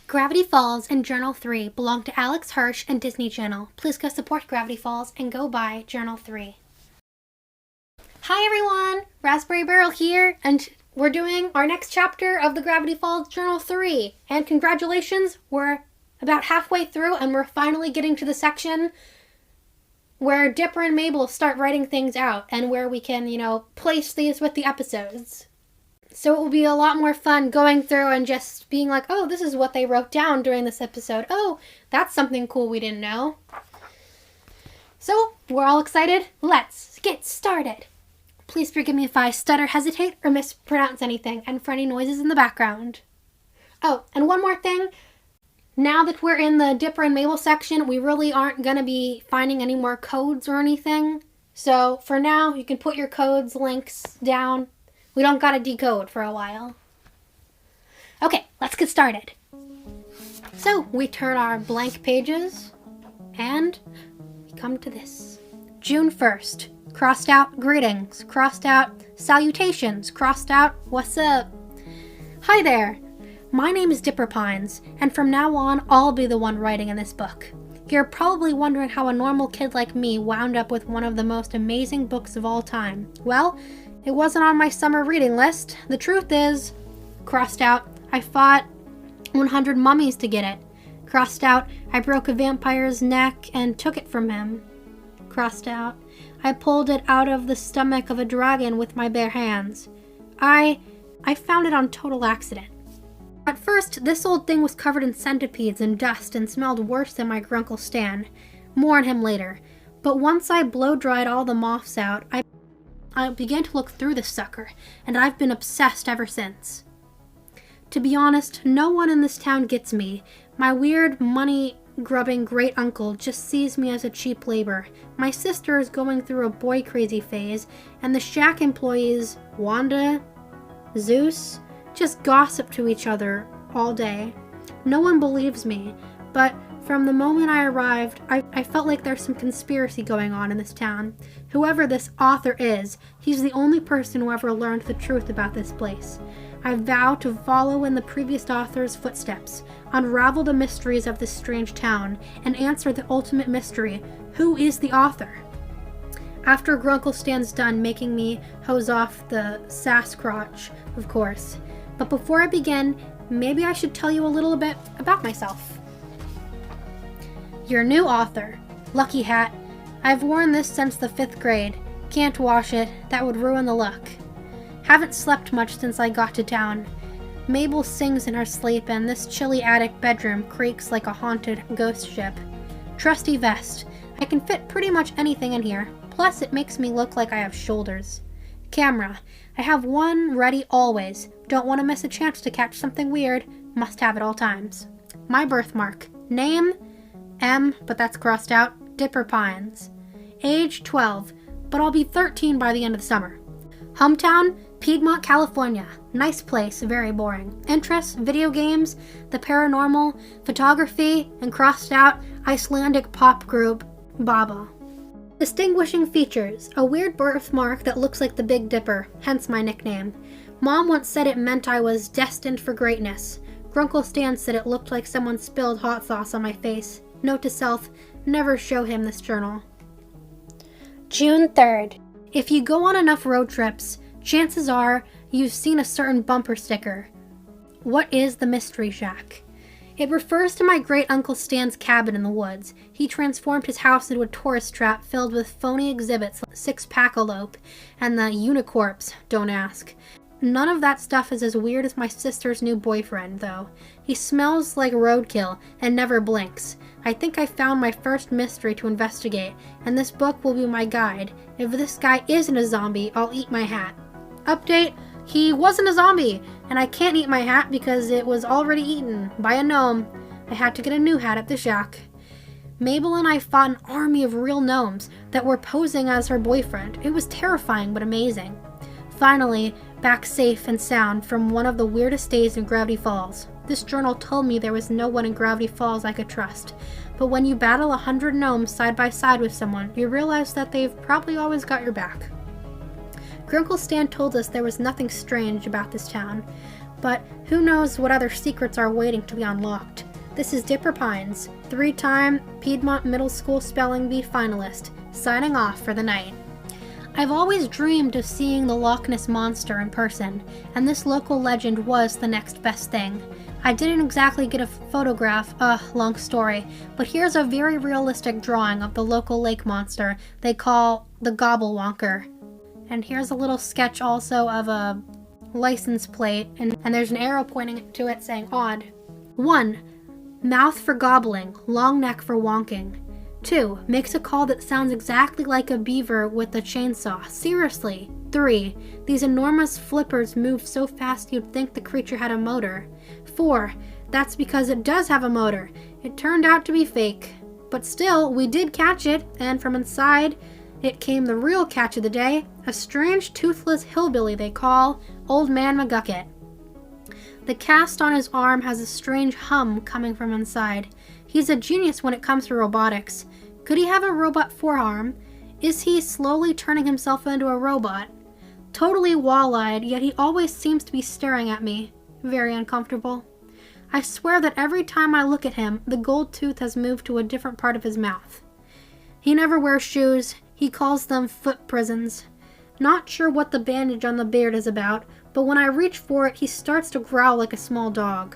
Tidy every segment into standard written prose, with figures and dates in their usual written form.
Gravity Falls and Journal 3 belong to Alex Hirsch and Disney Channel. Please go support Gravity Falls and go buy Journal 3. Hi everyone! Raspberry Barrel here, and we're doing our next chapter of the Gravity Falls Journal 3. And congratulations, we're about halfway through and we're finally getting to the section where Dipper and Mabel start writing things out and where we can, place these with the episodes. So it will be a lot more fun going through and just being like, oh, this is what they wrote down during this episode. Oh, that's something cool we didn't know. So, we're all excited. Let's get started. Please forgive me if I stutter, hesitate, or mispronounce anything, and for any noises in the background. Oh, and one more thing. Now that we're in the Dipper and Mabel section, we really aren't going to be finding any more codes or anything. So, for now, you can put your codes, links down. We don't gotta decode for a while. Okay, let's get started. So, we turn our blank pages, and we come to this. June 1st. Crossed out greetings. Crossed out salutations. Crossed out what's up. Hi there. My name is Dipper Pines, and from now on, I'll be the one writing in this book. You're probably wondering how a normal kid like me wound up with one of the most amazing books of all time. Well, it wasn't on my summer reading list. The truth is, crossed out, I fought 100 mummies to get it. Crossed out, I broke a vampire's neck and took it from him. Crossed out, I pulled it out of the stomach of a dragon with my bare hands. I found it on total accident. At first, this old thing was covered in centipedes and dust and smelled worse than my grunkle Stan. More on him later. But once I blow-dried all the moths out, I began to look through this sucker, and I've been obsessed ever since. To be honest, no one in this town gets me. My weird, money-grubbing great-uncle just sees me as a cheap labor. My sister is going through a boy-crazy phase, and the shack employees, Wanda, Zeus, just gossip to each other all day. No one believes me, but from the moment I arrived, I felt like there's some conspiracy going on in this town. Whoever this author is, he's the only person who ever learned the truth about this place. I vow to follow in the previous author's footsteps, unravel the mysteries of this strange town, and answer the ultimate mystery: who is the author? After Grunkle Stan's done making me hose off the Sasquatch, of course. But before I begin, maybe I should tell you a little bit about myself. Your new author. Lucky hat. I've worn this since the 5th grade. Can't wash it. That would ruin the look. Haven't slept much since I got to town. Mabel sings in her sleep, and this chilly attic bedroom creaks like a haunted ghost ship. Trusty vest. I can fit pretty much anything in here. Plus, it makes me look like I have shoulders. Camera. I have one ready always. Don't want to miss a chance to catch something weird. Must have at all times. My birthmark. Name? M, but that's crossed out, Dipper Pines. Age 12, but I'll be 13 by the end of the summer. Hometown, Piedmont, California. Nice place, very boring. Interests, video games, the paranormal, photography, and crossed out, Icelandic pop group, Baba. Distinguishing features, a weird birthmark that looks like the Big Dipper, hence my nickname. Mom once said it meant I was destined for greatness. Grunkle Stan said it looked like someone spilled hot sauce on my face. Note to self, never show him this journal. June 3rd. If you go on enough road trips, chances are you've seen a certain bumper sticker. What is the Mystery Shack? It refers to my great-uncle Stan's cabin in the woods. He transformed his house into a tourist trap filled with phony exhibits like 6-Packalope and the Unicorps, don't ask. None of that stuff is as weird as my sister's new boyfriend, though. He smells like roadkill and never blinks. I think I found my first mystery to investigate, and this book will be my guide. If this guy isn't a zombie, I'll eat my hat. Update, he wasn't a zombie, and I can't eat my hat because it was already eaten by a gnome. I had to get a new hat at the shack. Mabel and I fought an army of real gnomes that were posing as her boyfriend. It was terrifying but amazing. Finally, back safe and sound from one of the weirdest days in Gravity Falls. This journal told me there was no one in Gravity Falls I could trust. But when you battle 100 gnomes side by side with someone, you realize that they've probably always got your back. Grunkle Stan told us there was nothing strange about this town. but who knows what other secrets are waiting to be unlocked. This is Dipper Pines, 3-time Piedmont Middle School Spelling Bee finalist, signing off for the night. I've always dreamed of seeing the Loch Ness Monster in person, and this local legend was the next best thing. I didn't exactly get a photograph, long story, but here's a very realistic drawing of the local lake monster they call the Gobblewonker. And here's a little sketch also of a license plate, and there's an arrow pointing to it saying odd. 1. Mouth for gobbling, long neck for wonking. 2. Makes a call that sounds exactly like a beaver with a chainsaw. Seriously. 3. These enormous flippers move so fast you'd think the creature had a motor. 4. That's because it does have a motor. It turned out to be fake. But still, we did catch it, and from inside, it came the real catch of the day, a strange toothless hillbilly they call Old Man McGucket. The cast on his arm has a strange hum coming from inside. He's a genius when it comes to robotics. Could he have a robot forearm? Is he slowly turning himself into a robot? Totally wall-eyed, yet he always seems to be staring at me. Very uncomfortable. I swear that every time I look at him, the gold tooth has moved to a different part of his mouth. He never wears shoes. He calls them foot prisons. Not sure what the bandage on the beard is about, but when I reach for it, he starts to growl like a small dog.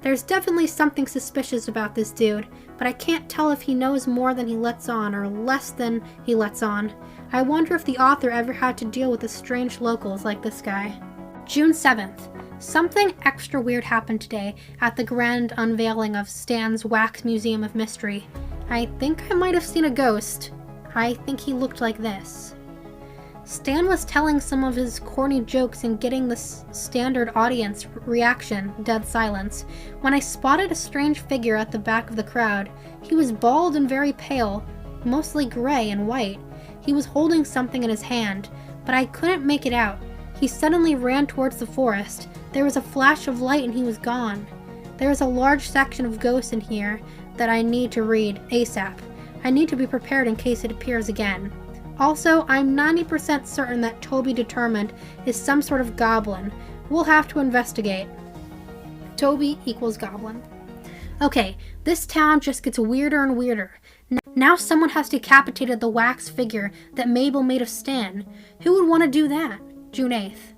There's definitely something suspicious about this dude, but I can't tell if he knows more than he lets on or less than he lets on. I wonder if the author ever had to deal with the strange locals like this guy. June 7th. Something extra weird happened today at the grand unveiling of Stan's Wax Museum of Mystery. I think I might have seen a ghost. I think he looked like this. Stan was telling some of his corny jokes and getting the standard audience reaction, dead silence, when I spotted a strange figure at the back of the crowd. He was bald and very pale, mostly gray and white. He was holding something in his hand, but I couldn't make it out. He suddenly ran towards the forest. There was a flash of light and he was gone. There is a large section of ghosts in here that I need to read ASAP. I need to be prepared in case it appears again. Also, I'm 90% certain that Toby Determined is some sort of goblin. We'll have to investigate. Toby equals goblin. Okay, this town just gets weirder and weirder. Now someone has decapitated the wax figure that Mabel made of Stan. Who would want to do that? June 8th.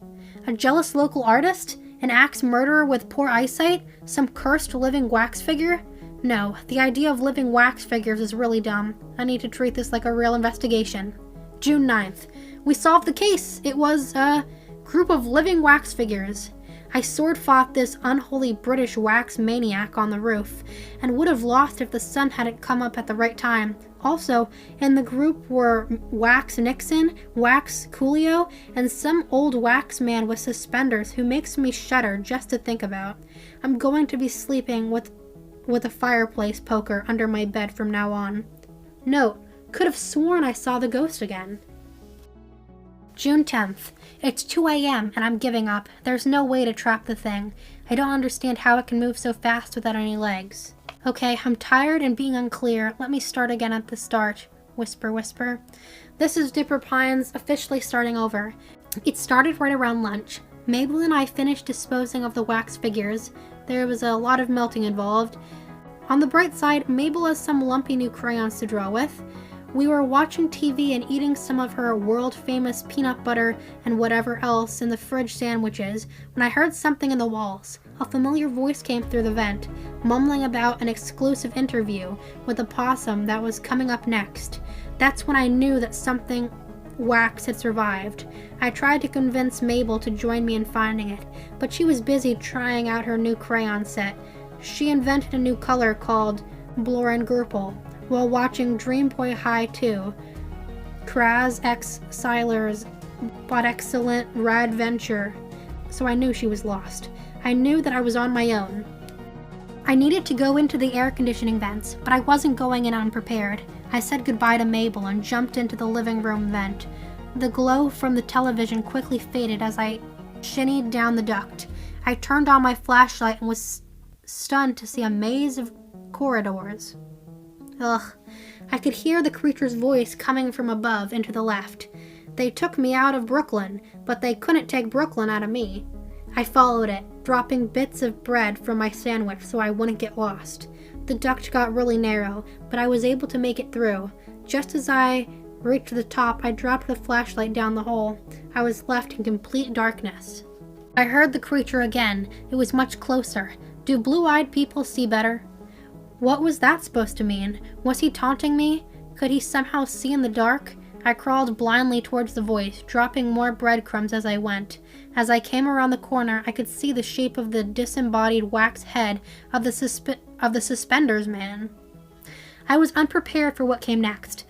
A jealous local artist? An axe murderer with poor eyesight? Some cursed living wax figure? No, the idea of living wax figures is really dumb. I need to treat this like a real investigation. June 9th. We solved the case. It was a group of living wax figures. I sword-fought this unholy British wax maniac on the roof, and would have lost if the sun hadn't come up at the right time. Also, in the group were Wax Nixon, Wax Coolio, and some old wax man with suspenders who makes me shudder just to think about. I'm going to be sleeping with a fireplace poker under my bed from now on. Note, could have sworn I saw the ghost again. June 10th. It's 2 a.m. and I'm giving up. There's no way to trap the thing. I don't understand how it can move so fast without any legs. Okay, I'm tired and being unclear. Let me start again at the start. Whisper, whisper. This is Dipper Pines officially starting over. It started right around lunch. Mabel and I finished disposing of the wax figures. There was a lot of melting involved. On the bright side, Mabel has some lumpy new crayons to draw with. We were watching TV and eating some of her world-famous peanut butter and whatever else in the fridge sandwiches when I heard something in the walls. A familiar voice came through the vent, mumbling about an exclusive interview with a possum that was coming up next. That's when I knew that something wax had survived. I tried to convince Mabel to join me in finding it, but she was busy trying out her new crayon set. She invented a new color called Blorengurple while watching Dream Boy High 2, Kraz X Siler's But Excellent Rad Venture, so I knew she was lost. I knew that I was on my own. I needed to go into the air conditioning vents, but I wasn't going in unprepared. I said goodbye to Mabel and jumped into the living room vent. The glow from the television quickly faded as I shinnied down the duct. I turned on my flashlight and was stunned to see a maze of corridors. Ugh. I could hear the creature's voice coming from above and to the left. They took me out of Brooklyn, but they couldn't take Brooklyn out of me. I followed it, dropping bits of bread from my sandwich so I wouldn't get lost. The duct got really narrow, but I was able to make it through. Just as I reached the top, I dropped the flashlight down the hole. I was left in complete darkness. I heard the creature again. It was much closer. Do blue-eyed people see better? What was that supposed to mean? Was he taunting me? Could he somehow see in the dark? I crawled blindly towards the voice, dropping more breadcrumbs as I went. As I came around the corner, I could see the shape of the disembodied wax head of the suspenders man. I was unprepared for what came next.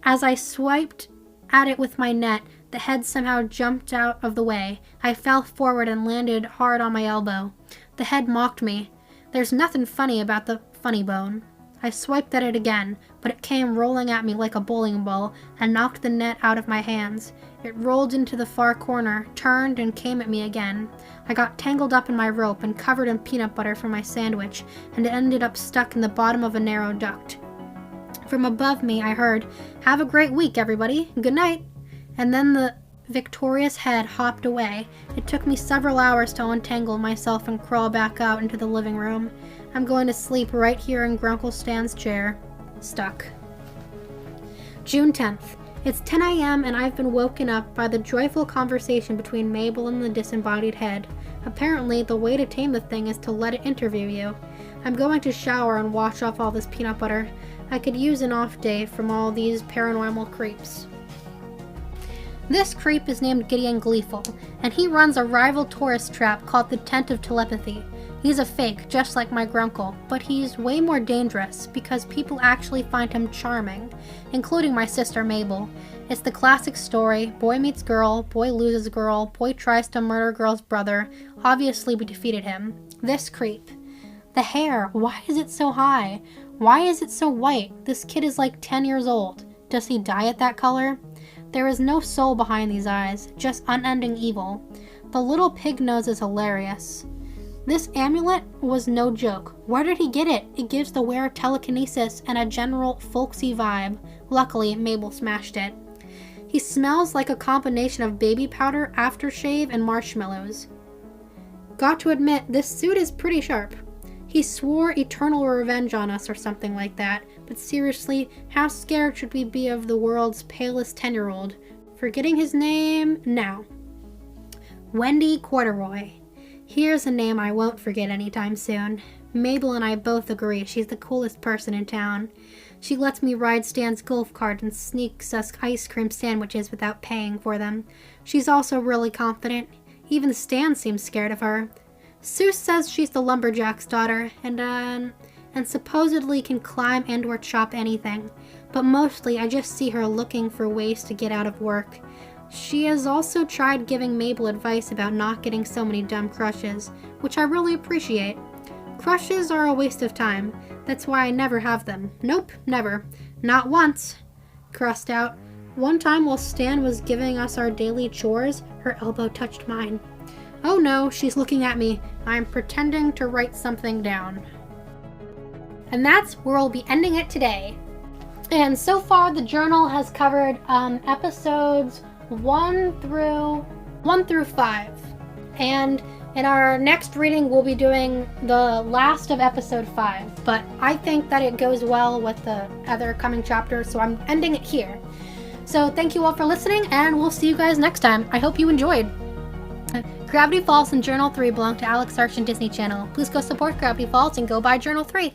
As I swiped at it with my net, the head somehow jumped out of the way. I fell forward and landed hard on my elbow. The head mocked me. There's nothing funny about the funny bone. I swiped at it again, but it came rolling at me like a bowling ball and knocked the net out of my hands. It rolled into the far corner, turned, and came at me again. I got tangled up in my rope and covered in peanut butter from my sandwich, and it ended up stuck in the bottom of a narrow duct. From above me, I heard, "Have a great week, everybody. Good night." And then the victorious head hopped away. It took me several hours to untangle myself and crawl back out into the living room. I'm going to sleep right here in Grunkle Stan's chair. Stuck. June 10th. It's 10 a.m. and I've been woken up by the joyful conversation between Mabel and the disembodied head. Apparently, the way to tame the thing is to let it interview you. I'm going to shower and wash off all this peanut butter. I could use an off day from all these paranormal creeps. This creep is named Gideon Gleeful, and he runs a rival tourist trap called the Tent of Telepathy. He's a fake, just like my grunkle, but he's way more dangerous because people actually find him charming, including my sister Mabel. It's the classic story, boy meets girl, boy loses girl, boy tries to murder girl's brother. Obviously we defeated him. This creep. The hair, why is it so high? Why is it so white? This kid is like 10 years old. Does he dye it that color? There is no soul behind these eyes, just unending evil. The little pig nose is hilarious. This amulet was no joke. Where did he get it? It gives the wearer telekinesis and a general folksy vibe. Luckily, Mabel smashed it. He smells like a combination of baby powder, aftershave, and marshmallows. Got to admit, this suit is pretty sharp. He swore eternal revenge on us or something like that, but seriously, how scared should we be of the world's palest 10-year-old? Forgetting his name now. Wendy Corduroy. Here's a name I won't forget anytime soon. Mabel and I both agree she's the coolest person in town. She lets me ride Stan's golf cart and sneaks us ice cream sandwiches without paying for them. She's also really confident. Even Stan seems scared of her. Sue says she's the lumberjack's daughter, and supposedly can climb and or chop anything. But mostly I just see her looking for ways to get out of work. She has also tried giving Mabel advice about not getting so many dumb crushes, which I really appreciate. Crushes are a waste of time. That's why I never have them. Nope, never. Not once. Crossed out. One time while Stan was giving us our daily chores, her elbow touched mine. Oh no, she's looking at me. I'm pretending to write something down. And that's where we'll be ending it today. And so far the journal has covered episodes 1 through 5. And in our next reading we'll be doing the last of episode 5. But I think that it goes well with the other coming chapters, so I'm ending it here. So thank you all for listening, and we'll see you guys next time. I hope you enjoyed. Gravity Falls and Journal 3 belong to Alex Hirsch and Disney channel. Please go support Gravity Falls and go buy Journal 3.